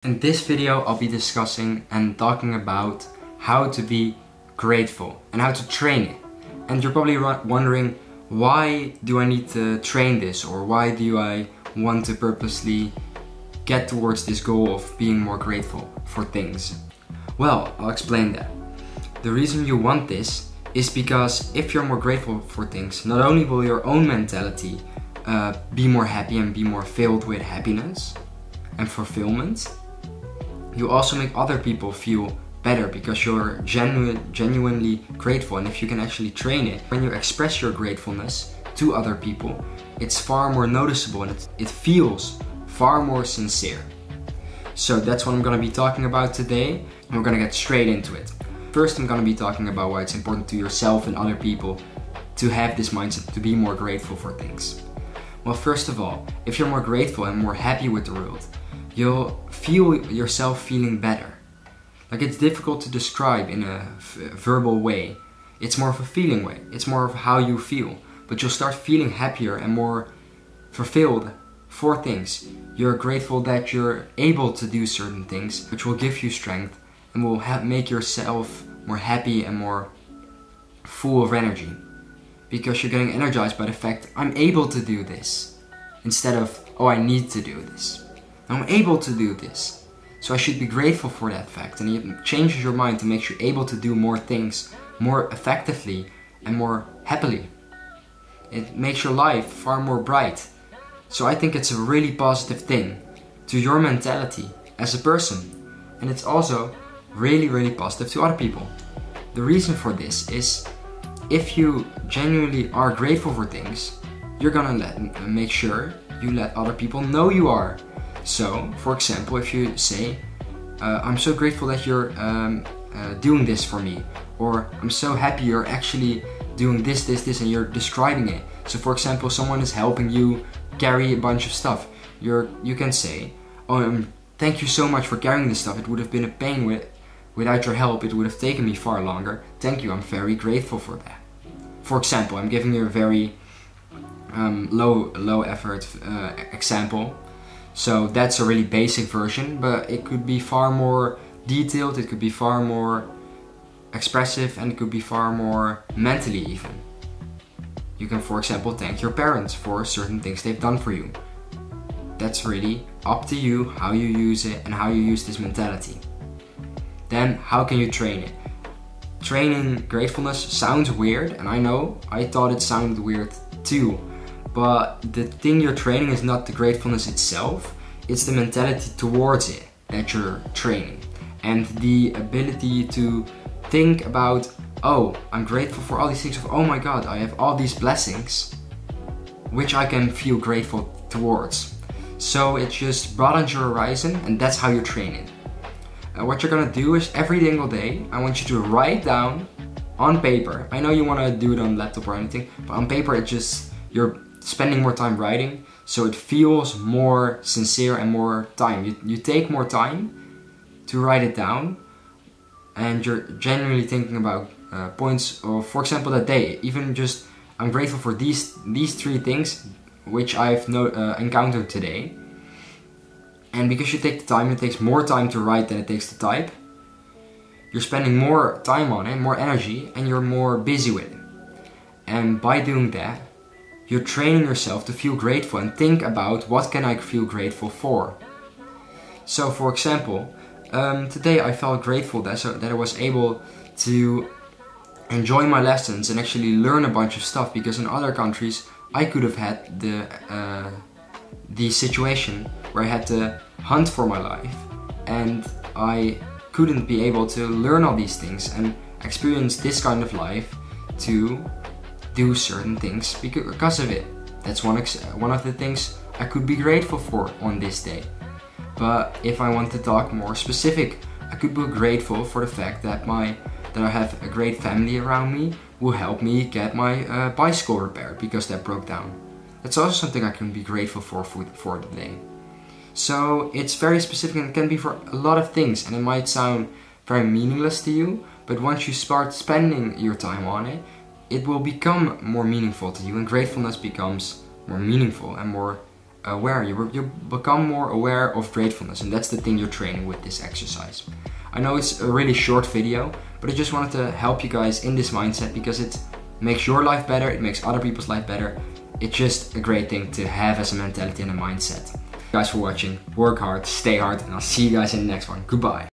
In this video I'll be discussing and talking about how to be grateful and how to train it. And you're probably wondering, why do I need to train this, or why do I want to purposely get towards this goal of being more grateful for things? Well, I'll explain that. The reason you want this is because if you're more grateful for things, not only will your own mentality be more happy and be more filled with happiness and fulfillment, you also make other people feel better because you're genuinely grateful. And if you can actually train it, when you express your gratefulness to other people, it's far more noticeable and it feels far more sincere. So that's what I'm going to be talking about today, and we're going to get straight into it. First, I'm going to be talking about why it's important to yourself and other people to have this mindset to be more grateful for things. Well, first of all, if you're more grateful and more happy with the world, you'll feel yourself feeling better. Like, it's difficult to describe in a verbal way. It's more of a feeling way. It's more of how you feel. But you'll start feeling happier and more fulfilled for things. You're grateful that you're able to do certain things, which will give you strength and will make yourself more happy and more full of energy. Because you're getting energized by the fact, I'm able to do this. Instead of, oh, I need to do this. I'm able to do this, so I should be grateful for that fact. And it changes your mind to make you able to do more things more effectively and more happily. It makes your life far more bright. So I think it's a really positive thing to your mentality as a person. And it's also really positive to other people. The reason for this is, if you genuinely are grateful for things, you're gonna make sure you let other people know you are. So, for example, if you say, I'm so grateful that you're doing this for me, or I'm so happy you're actually doing this, and you're describing it. So, for example, someone is helping you carry a bunch of stuff. You can say, oh, thank you so much for carrying this stuff. It would have been a pain without your help. It would have taken me far longer. Thank you, I'm very grateful for that. For example, I'm giving you a very low effort example. So that's a really basic version, but it could be far more detailed, it could be far more expressive, and it could be far more mentally even. You can, for example, thank your parents for certain things they've done for you. That's really up to you how you use it and how you use this mentality. Then, how can you train it? Training gratefulness sounds weird, and I know, I thought it sounded weird too. But the thing you're training is not the gratefulness itself, it's the mentality towards it that you're training. And the ability to think about, oh, I'm grateful for all these things, oh my god, I have all these blessings, which I can feel grateful towards. So it just broadens your horizon, and that's how you train it. What you're gonna do is, every single day, I want you to write down on paper. I know you wanna do it on laptop or anything, but on paper it just, you're spending more time writing, so it feels more sincere and more time. You take more time to write it down, and you're genuinely thinking about points, or for example that day, even just, I'm grateful for these three things which I've encountered today. And because you take the time, it takes more time to write than it takes to type. You're spending more time on it, more energy, and you're more busy with it. And by doing that, you're training yourself to feel grateful and think about, what can I feel grateful for? So, for example, today I felt grateful that I was able to enjoy my lessons and actually learn a bunch of stuff, because in other countries I could have had the situation where I had to hunt for my life, and I couldn't be able to learn all these things and experience this kind of life to do certain things because of it. That's one of the things I could be grateful for on this day. But if I want to talk more specific, I could be grateful for the fact that I have a great family around me who helped me get my bicycle repaired because that broke down. That's also something I can be grateful for the day. So it's very specific, and it can be for a lot of things, and it might sound very meaningless to you, but once you start spending your time on it, it will become more meaningful to you, and gratefulness becomes more meaningful and more aware. You become more aware of gratefulness, and that's the thing you're training with this exercise. I know it's a really short video, but I just wanted to help you guys in this mindset because it makes your life better, it makes other people's life better. It's just a great thing to have as a mentality and a mindset. Thank you guys for watching. Work hard, stay hard, and I'll see you guys in the next one. Goodbye.